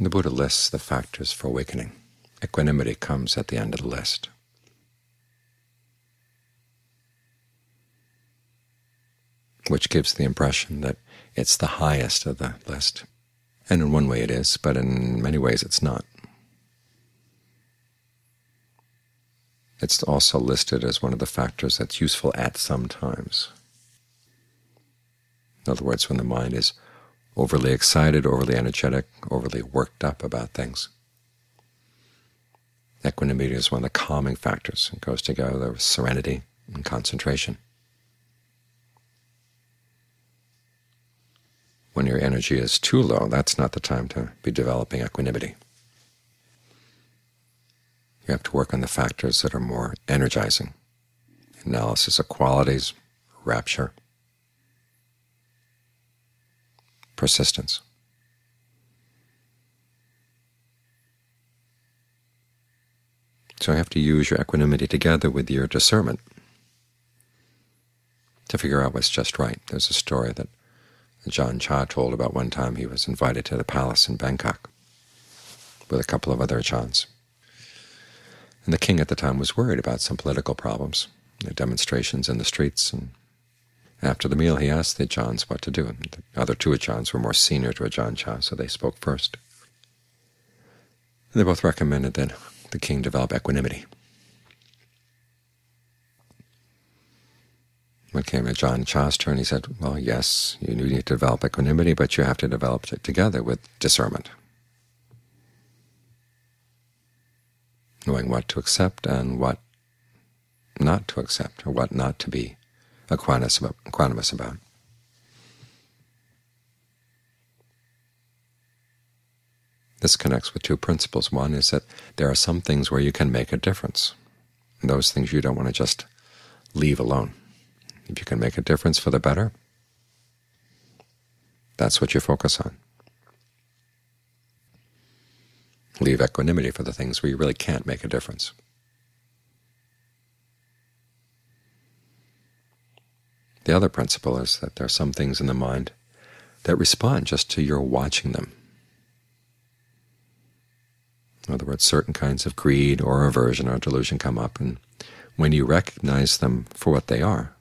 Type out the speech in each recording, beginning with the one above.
And the Buddha lists the factors for awakening. Equanimity comes at the end of the list. Which gives the impression that it's the highest of the list. And in one way it is, but in many ways it's not. It's also listed as one of the factors that's useful at some times. In other words, when the mind is overly excited, overly energetic, overly worked up about things. Equanimity is one of the calming factors. It goes together with serenity and concentration. When your energy is too low, that's not the time to be developing equanimity. You have to work on the factors that are more energizing. Analysis of qualities, rapture, persistence. So you have to use your equanimity together with your discernment to figure out what's just right. There's a story that Ajahn Chah told about one time he was invited to the palace in Bangkok with a couple of other Ajahns. And the king at the time was worried about some political problems, demonstrations in the streets, and after the meal he asked the Ajahns what to do. And the other two Ajahns were more senior to Ajahn Chah, so they spoke first. And they both recommended that the king develop equanimity. When it came to Ajahn Chah's turn, he said, well, yes, you need to develop equanimity, but you have to develop it together with discernment, knowing what to accept and what not to accept, or what not to be equanimous about. This connects with two principles. One is that there are some things where you can make a difference, and those things you don't want to just leave alone. If you can make a difference for the better, that's what you focus on. Leave equanimity for the things where you really can't make a difference. The other principle is that there are some things in the mind that respond just to your watching them. In other words, certain kinds of greed or aversion or delusion come up, and when you recognize them for what they are,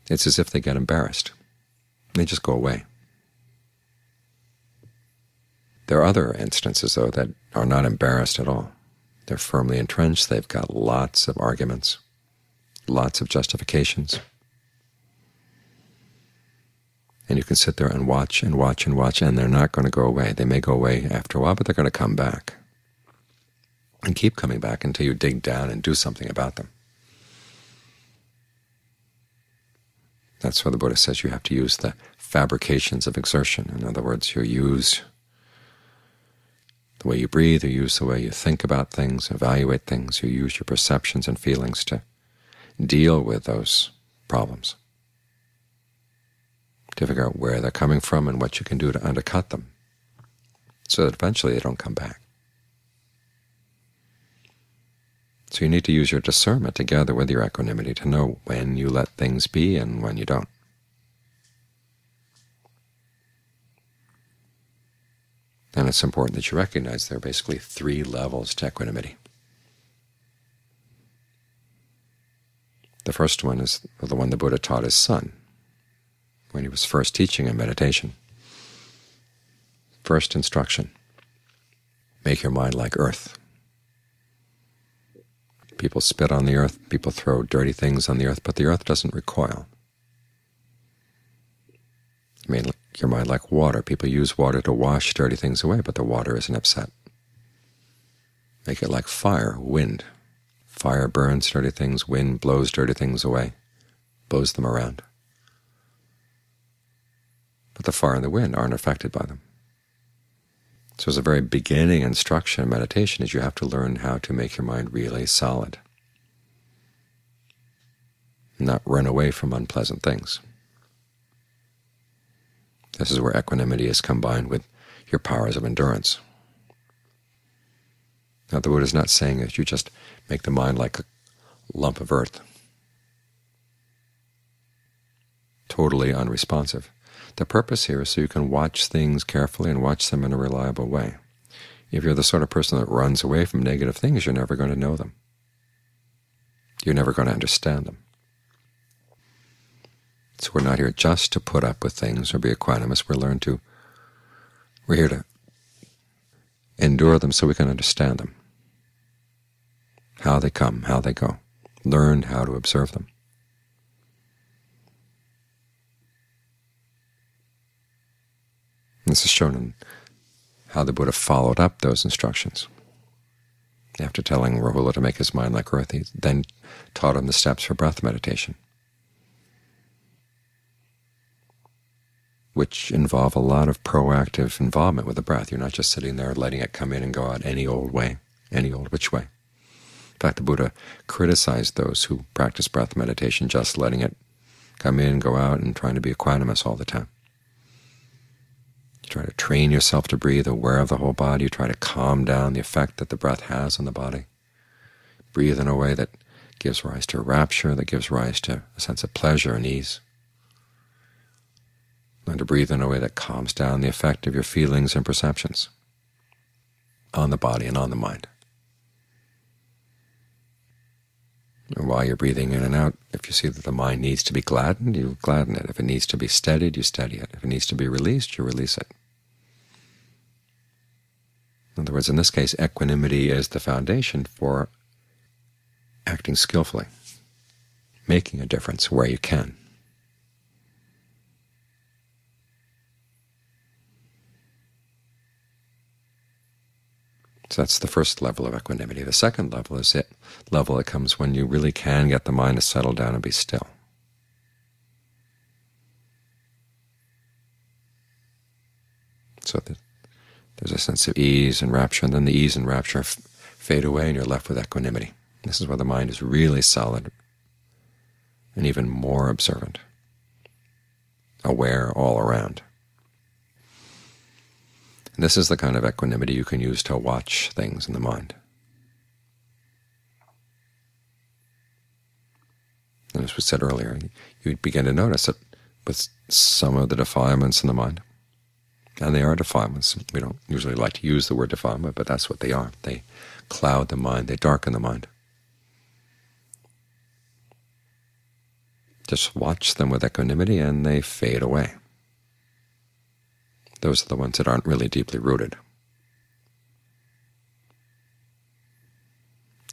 it's as if they get embarrassed. They just go away. There are other instances, though, that are not embarrassed at all. They're firmly entrenched. They've got lots of arguments, lots of justifications. And you can sit there and watch and watch and watch, and they're not going to go away. They may go away after a while, but they're going to come back and keep coming back until you dig down and do something about them. That's why the Buddha says you have to use the fabrications of exertion. In other words, you use the way you breathe, you use the way you think about things, evaluate things, you use your perceptions and feelings to deal with those problems, to figure out where they're coming from and what you can do to undercut them, so that eventually they don't come back. So you need to use your discernment together with your equanimity to know when you let things be and when you don't. And it's important that you recognize there are basically three levels to equanimity. The first one is the one the Buddha taught his son when he was first teaching him meditation. First instruction: make your mind like earth. People spit on the earth, people throw dirty things on the earth, but the earth doesn't recoil. Make your mind like water. People use water to wash dirty things away, but the water isn't upset. Make it like fire, wind. Fire burns dirty things, wind blows dirty things away, blows them around. But the fire and the wind aren't affected by them. So as a very beginning instruction in meditation is you have to learn how to make your mind really solid, not run away from unpleasant things. This is where equanimity is combined with your powers of endurance. Now the Buddha is not saying that you just make the mind like a lump of earth, totally unresponsive. The purpose here is so you can watch things carefully and watch them in a reliable way. If you're the sort of person that runs away from negative things, you're never going to know them. You're never going to understand them. So we're not here just to put up with things or be equanimous. We're here to endure them so we can understand them, how they come, how they go, learn how to observe them. This is shown in how the Buddha followed up those instructions. After telling Rahula to make his mind like earth, he then taught him the steps for breath meditation, which involve a lot of proactive involvement with the breath. You're not just sitting there letting it come in and go out any old way, any old which way. In fact, the Buddha criticized those who practice breath meditation just letting it come in, go out, and trying to be equanimous all the time. You try to train yourself to breathe aware of the whole body. You try to calm down the effect that the breath has on the body. Breathe in a way that gives rise to rapture, that gives rise to a sense of pleasure and ease. Learn to breathe in a way that calms down the effect of your feelings and perceptions on the body and on the mind. And while you're breathing in and out, if you see that the mind needs to be gladdened, you gladden it. If it needs to be steadied, you steady it. If it needs to be released, you release it. In other words, in this case, equanimity is the foundation for acting skillfully, making a difference where you can. So that's the first level of equanimity. The second level is the level that comes when you really can get the mind to settle down and be still. So there's a sense of ease and rapture, and then the ease and rapture fade away, and you're left with equanimity. This is where the mind is really solid and even more observant, aware all around. And this is the kind of equanimity you can use to watch things in the mind. And as we said earlier, you begin to notice that with some of the defilements in the mind, and they are defilements. We don't usually like to use the word defilement, but that's what they are. They cloud the mind, they darken the mind. Just watch them with equanimity and they fade away. Those are the ones that aren't really deeply rooted.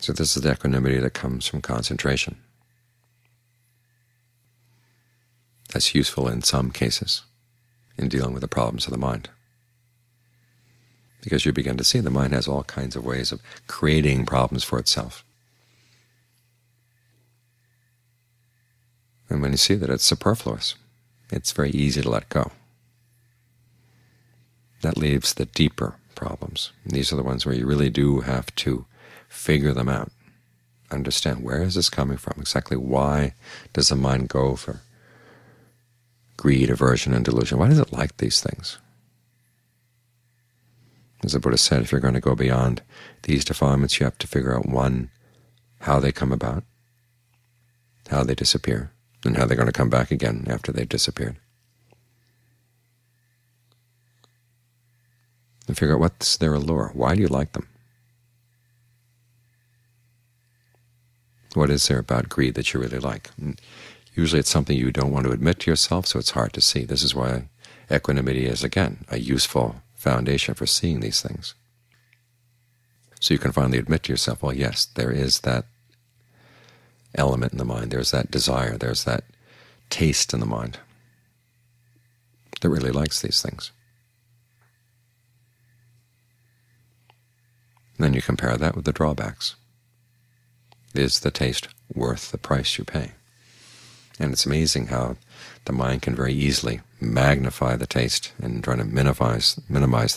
So this is the equanimity that comes from concentration. That's useful in some cases in dealing with the problems of the mind, because you begin to see the mind has all kinds of ways of creating problems for itself. And when you see that it's superfluous, it's very easy to let go. That leaves the deeper problems. These are the ones where you really do have to figure them out, understand where is this coming from, exactly why does the mind go for greed, aversion, and delusion. Why does it like these things? As the Buddha said, if you're going to go beyond these defilements, you have to figure out, one, how they come about, how they disappear, and how they're going to come back again after they've disappeared. And figure out what's their allure. Why do you like them? What is there about greed that you really like? And usually it's something you don't want to admit to yourself, so it's hard to see. This is why equanimity is, again, a useful foundation for seeing these things. So you can finally admit to yourself, well, yes, there is that element in the mind, there's that desire, there's that taste in the mind that really likes these things. And then you compare that with the drawbacks. Is the taste worth the price you pay? And it's amazing how the mind can very easily magnify the taste and try to minimize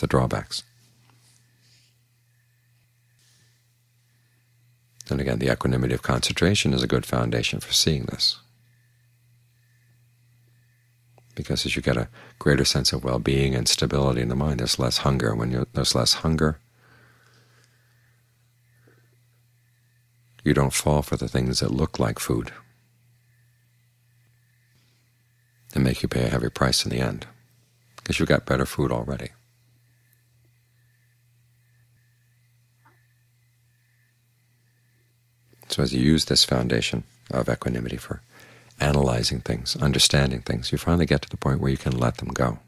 the drawbacks. And again, the equanimity of concentration is a good foundation for seeing this, because as you get a greater sense of well-being and stability in the mind, there's less hunger. When there's less hunger, you don't fall for the things that look like food and make you pay a heavy price in the end, because you've got better food already. So as you use this foundation of equanimity for analyzing things, understanding things, you finally get to the point where you can let them go.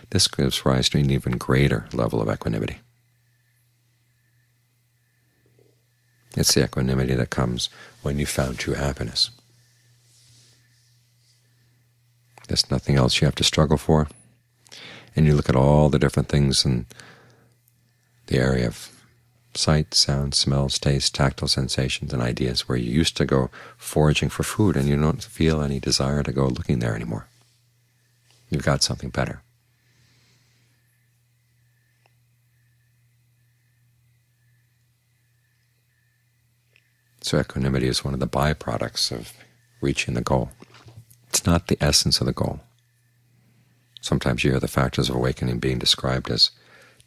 This gives rise to an even greater level of equanimity. It's the equanimity that comes when you found true happiness. There's nothing else you have to struggle for, and you look at all the different things in the area of sight, sound, smells, taste, tactile sensations, and ideas where you used to go foraging for food and you don't feel any desire to go looking there anymore. You've got something better. So equanimity is one of the byproducts of reaching the goal. It's not the essence of the goal. Sometimes you hear the factors of awakening being described as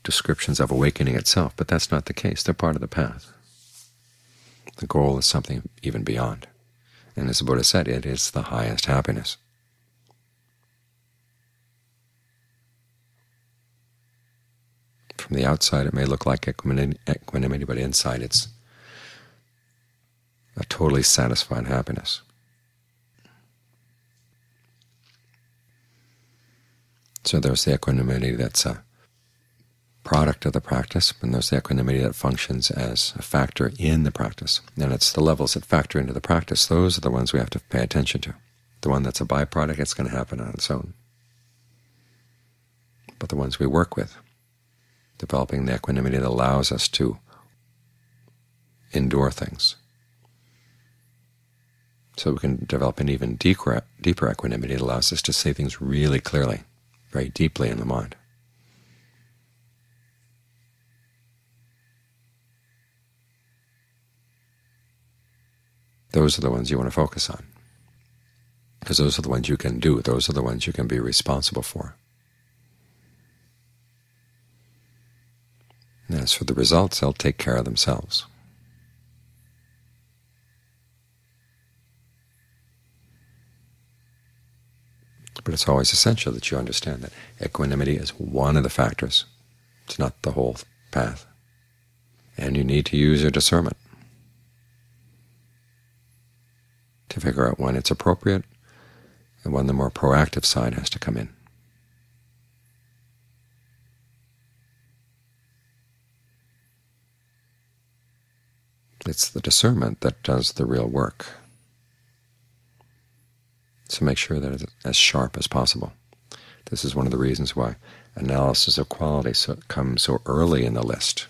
descriptions of awakening itself, but that's not the case. They're part of the path. The goal is something even beyond. And as the Buddha said, it is the highest happiness. From the outside it may look like equanimity, but inside it's a totally satisfied happiness. So there's the equanimity that's a product of the practice, and there's the equanimity that functions as a factor in the practice. And it's the levels that factor into the practice. Those are the ones we have to pay attention to. The one that's a byproduct, it's going to happen on its own. But the ones we work with, developing the equanimity that allows us to endure things, so we can develop an even deeper equanimity that allows us to see things really clearly, very deeply in the mind. Those are the ones you want to focus on, because those are the ones you can do. Those are the ones you can be responsible for. And as for the results, they'll take care of themselves. But it's always essential that you understand that equanimity is one of the factors. It's not the whole path. And you need to use your discernment to figure out when it's appropriate and when the more proactive side has to come in. It's the discernment that does the real work. So make sure that it's as sharp as possible. This is one of the reasons why analysis of quality comes so early in the list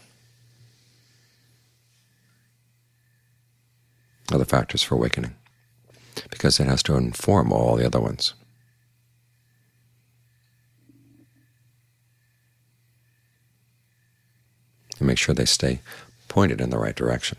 of the factors for awakening, because it has to inform all the other ones. And make sure they stay pointed in the right direction.